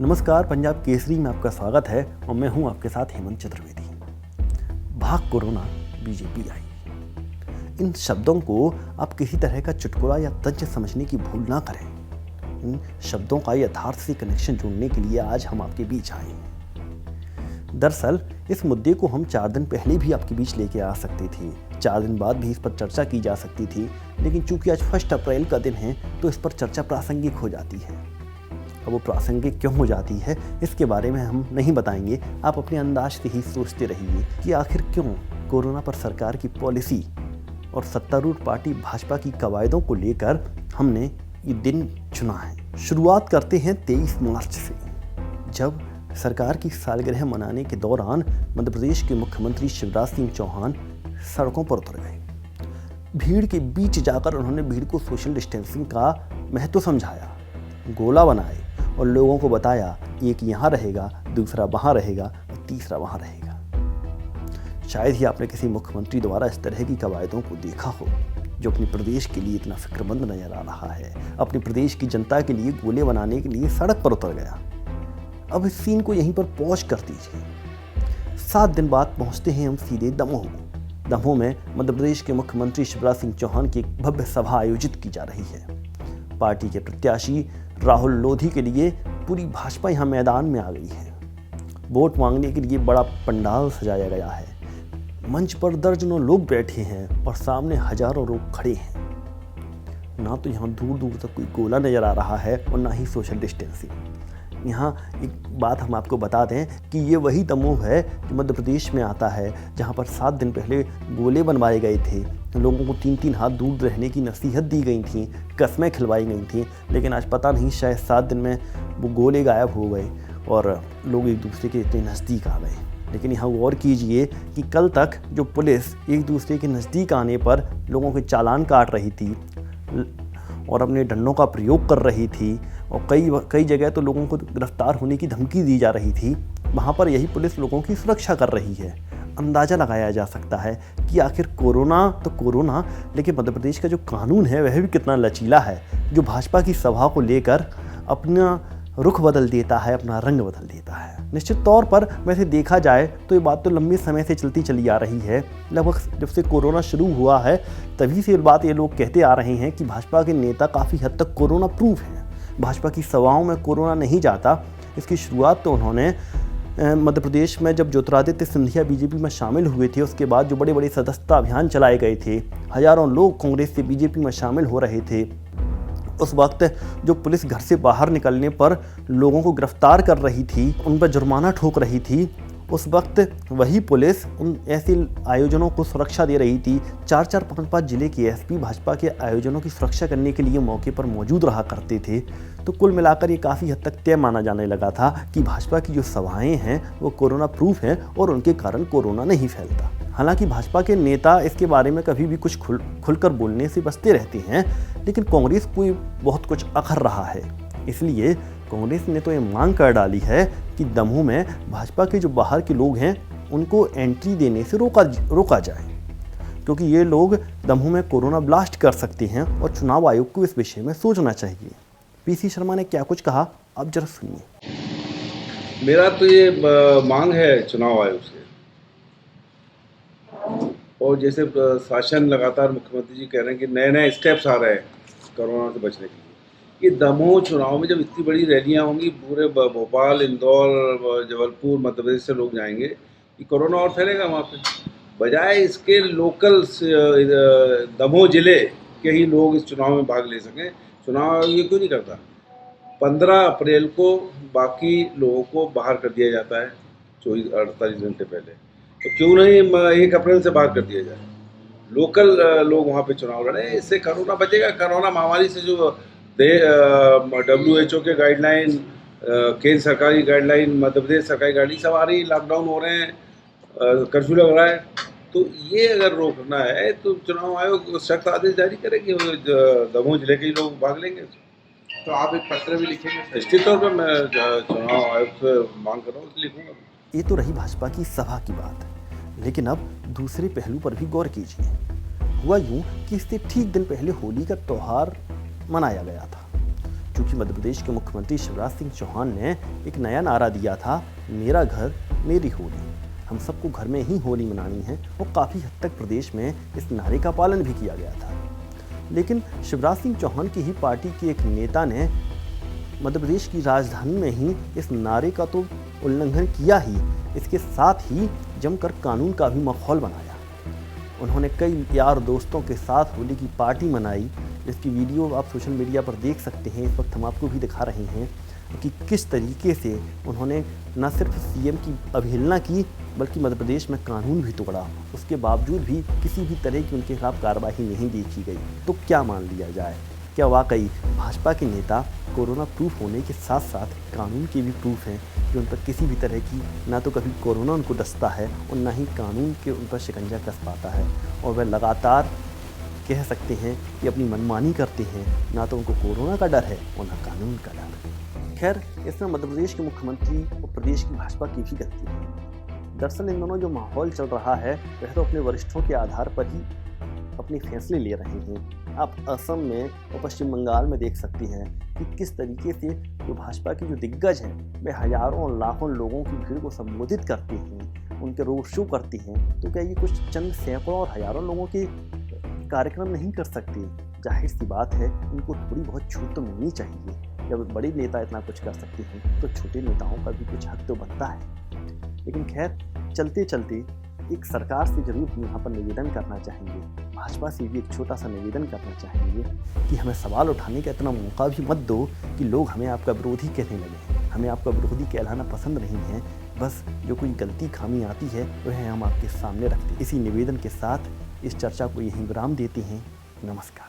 नमस्कार, पंजाब केसरी में आपका स्वागत है और मैं हूं आपके साथ हेमंत चतुर्वेदी। भाग कोरोना, बीजेपी आई। इन शब्दों को आप किसी तरह का चुटकुला या तंज समझने की भूल ना करें। इन शब्दों का यथार्थ से कनेक्शन जोड़ने के लिए आज हम आपके बीच आए हैं। दरअसल इस मुद्दे को हम 4 दिन पहले भी आपके बीच लेके आ सकते थे, 4 दिन बाद भी इस पर चर्चा की जा सकती थी, लेकिन चूंकि आज 1 अप्रैल का दिन है तो इस पर चर्चा प्रासंगिक हो जाती है। अब वो प्रासंगिक क्यों हो जाती है इसके बारे में हम नहीं बताएंगे। आप अपने अंदाज से ही सोचते रहिए कि आखिर क्यों कोरोना पर सरकार की पॉलिसी और सत्तारूढ़ पार्टी भाजपा की कवायदों को लेकर हमने ये दिन चुना है। शुरुआत करते हैं 23 मार्च से, जब सरकार की सालगिरह मनाने के दौरान मध्य प्रदेश के मुख्यमंत्री शिवराज सिंह चौहान सड़कों पर उतर गए। भीड़ के बीच जाकर उन्होंने भीड़ को सोशल डिस्टेंसिंग का महत्व समझाया, गोला बनाए और लोगों को बताया एक यहाँ रहेगा, दूसरा वहाँ रहेगा और तीसरा वहाँ रहेगा। शायद ही आपने किसी मुख्यमंत्री द्वारा इस तरह की कवायदों को देखा हो, जो अपने प्रदेश के लिए इतना फिक्रमंद नजर आ रहा है, अपने प्रदेश की जनता के लिए गोले बनाने के लिए सड़क पर उतर गया। अब इस सीन को यहीं पर पॉज कर दीजिए। 7 दिन बाद पहुँचते हैं हम सीधे दमोह। दमोह में मध्य प्रदेश के मुख्यमंत्री शिवराज सिंह चौहान की एक भव्य सभा आयोजित की जा रही है। पार्टी के प्रत्याशी राहुल लोधी के लिए पूरी भाजपा यहाँ मैदान में आ गई है। वोट मांगने के लिए बड़ा पंडाल सजाया गया है। मंच पर दर्जनों लोग बैठे हैं और सामने हजारों लोग खड़े हैं। ना तो यहाँ दूर दूर तक कोई गोला नजर आ रहा है और ना ही सोशल डिस्टेंसिंग। यहाँ एक बात हम आपको बता दें कि ये वही दमोह है जो मध्य प्रदेश में आता है, जहाँ पर 7 दिन पहले गोले बनवाए गए थे, लोगों को 3-3 हाथ दूर रहने की नसीहत दी गई थी, कस्में खिलवाई गई थी, लेकिन आज पता नहीं शायद 7 दिन में वो गोले गायब हो गए और लोग एक दूसरे के इतने नज़दीक आ गए। लेकिन यहाँ गौर कीजिए कि कल तक जो पुलिस एक दूसरे के नज़दीक आने पर लोगों के चालान काट रही थी और अपने डंडों का प्रयोग कर रही थी और कई जगह तो लोगों को गिरफ्तार होने की धमकी दी जा रही थी, वहाँ पर यही पुलिस लोगों की सुरक्षा कर रही है। अंदाज़ा लगाया जा सकता है कि आखिर कोरोना तो कोरोना, लेकिन मध्य प्रदेश का जो कानून है वह भी कितना लचीला है, जो भाजपा की सभा को लेकर अपना रुख बदल देता है, अपना रंग बदल देता है। निश्चित तौर पर वैसे देखा जाए तो ये बात तो लंबे समय से चलती चली आ रही है। लगभग जब से कोरोना शुरू हुआ है तभी से बात ये लोग कहते आ रहे हैं कि भाजपा के नेता काफ़ी हद तक कोरोना प्रूफ हैं, भाजपा की सभाओं में कोरोना नहीं जाता। इसकी शुरुआत तो उन्होंने मध्य प्रदेश में जब ज्योतिरादित्य सिंधिया बीजेपी में शामिल हुए थे, उसके बाद जो बड़े बड़े सदस्यता अभियान चलाए गए थे, हजारों लोग कांग्रेस से बीजेपी में शामिल हो रहे थे, उस वक्त जो पुलिस घर से बाहर निकलने पर लोगों को गिरफ्तार कर रही थी, उन पर जुर्माना ठोक रही थी, उस वक्त वही पुलिस उन ऐसे आयोजनों को सुरक्षा दे रही थी। 4-4, 5-5 जिले के एसपी भाजपा के आयोजनों की सुरक्षा करने के लिए मौके पर मौजूद रहा करते थे। तो कुल मिलाकर ये काफ़ी हद तक तय माना जाने लगा था कि भाजपा की जो सभाएं हैं वो कोरोना प्रूफ हैं और उनके कारण कोरोना नहीं फैलता। हालांकि भाजपा के नेता इसके बारे में कभी भी कुछ खुलकर बोलने से बचते रहते हैं, लेकिन कांग्रेस को बहुत कुछ अखर रहा है। इसलिए कांग्रेस ने तो ये मांग कर डाली है कि दमोह में भाजपा के जो बाहर के लोग हैं उनको एंट्री देने से रोका जाए, क्योंकि ये लोग दमोह में कोरोना ब्लास्ट कर सकते हैं और चुनाव आयोग को इस विषय में सोचना चाहिए। पीसी शर्मा ने क्या कुछ कहा, आप जरा सुनिए। मेरा तो ये मांग है चुनाव आयोग से, और जैसे शासन लगातार मुख्यमंत्री जी कह रहे हैं कि नए नए स्टेप्स आ रहे हैं कोरोना से बचने के लिए, ये दमोह चुनाव में जब इतनी बड़ी रैलियां होंगी, पूरे भोपाल, इंदौर, जबलपुर, मध्य प्रदेश से लोग जाएंगे, कि कोरोना और फैलेगा वहाँ पे। बजाय इसके लोकल दमोह जिले के ही लोग इस चुनाव में भाग ले सकें, चुनाव ये क्यों नहीं करता? 15 अप्रैल को बाकी लोगों को बाहर कर दिया जाता है 48 घंटे पहले, तो क्यों नहीं 1 अप्रैल से बाहर कर दिया जाए? लोकल लोग वहाँ पे चुनाव लड़े, इससे कोरोना बचेगा। कोरोना महामारी से जो WHO के गाइडलाइन, केंद्र सरकारी गाइडलाइन, मध्य प्रदेश सरकारी गाइडलाइन सब आ रही, लॉकडाउन हो रहे हैं, कर्फ्यू लग रहा है, तो ये अगर रोकना है तो चुनाव आयोग सख्त आदेश जारी करे कि दमोह जिले के ही लोग भाग लेंगे। तो आप एक पत्र भी लिखेंगे? निश्चित तौर पर मैं चुनाव आयोग से मांग कर रहा हूँ, लिखूंगा। ये तो रही भाजपा की सभा की बात, लेकिन अब दूसरे पहलू पर भी गौर कीजिए। हुआ यूं कि इससे ठीक दिन पहले होली का त्यौहार मनाया गया था। क्योंकि मध्य प्रदेश के मुख्यमंत्री शिवराज सिंह चौहान ने एक नया नारा दिया था, मेरा घर मेरी होली। हम सबको घर में ही होली मनानी है और काफ़ी हद तक प्रदेश में इस नारे का पालन भी किया गया था। लेकिन शिवराज सिंह चौहान की ही पार्टी के एक नेता ने मध्य प्रदेश की राजधानी में ही इस नारे का तो उल्लंघन किया ही, इसके साथ ही जमकर कानून का भी माहौल बनाया। उन्होंने कई यार दोस्तों के साथ होली की पार्टी मनाई, जिसकी वीडियो आप सोशल मीडिया पर देख सकते हैं। इस वक्त हम आपको भी दिखा रहे हैं कि किस तरीके से उन्होंने न सिर्फ सीएम की अवहेलना की बल्कि मध्य प्रदेश में कानून भी तोड़ा। उसके बावजूद भी किसी भी तरह की उनके खिलाफ कार्रवाई नहीं देखी गई। तो क्या मान लिया जाए, क्या वाकई भाजपा के नेता कोरोना प्रूफ होने के साथ साथ कानून के भी प्रूफ हैं कि उन पर किसी भी तरह की ना तो कभी कोरोना उनको डसता है और ना ही कानून के उन पर शिकंजा कस पाता है, और वह लगातार कह सकते हैं कि अपनी मनमानी करते हैं। ना तो उनको कोरोना का डर है और ना कानून का डर। खैर, इसमें मध्य प्रदेश के मुख्यमंत्री और प्रदेश की भाजपा की भी गलती है। दरअसल इन दोनों जो माहौल चल रहा है वह तो अपने वरिष्ठों के आधार पर ही अपने फैसले ले रहे हैं। आप असम में और पश्चिम बंगाल में देख सकते हैं कि किस तरीके से जो भाजपा की जो दिग्गज हैं वे हजारों और लाखों लोगों की भीड़ को संबोधित करते हैं, उनके रोड शो करते हैं। तो क्या ये कुछ चंद सैकड़ों और हजारों लोगों के कार्यक्रम नहीं कर सकते? जाहिर सी बात है, इनको थोड़ी बहुत छूट तो मिलनी चाहिए। जब बड़े नेता इतना कुछ कर सकते हैं तो छोटे नेताओं का भी कुछ हक तो बनता है। लेकिन खैर, चलते चलते एक सरकार से जरूर हम यहाँ पर निवेदन करना चाहेंगे, भाजपा से भी एक छोटा सा निवेदन करना चाहेंगे कि हमें सवाल उठाने का इतना मौका भी मत दो कि लोग हमें आपका विरोधी कहने लगे। हमें आपका विरोधी कहलाना पसंद नहीं है। बस जो कोई गलती खामी आती है वह हम आपके सामने रखते हैं। इसी निवेदन के साथ इस चर्चा को यहीं विराम देते हैं। नमस्कार।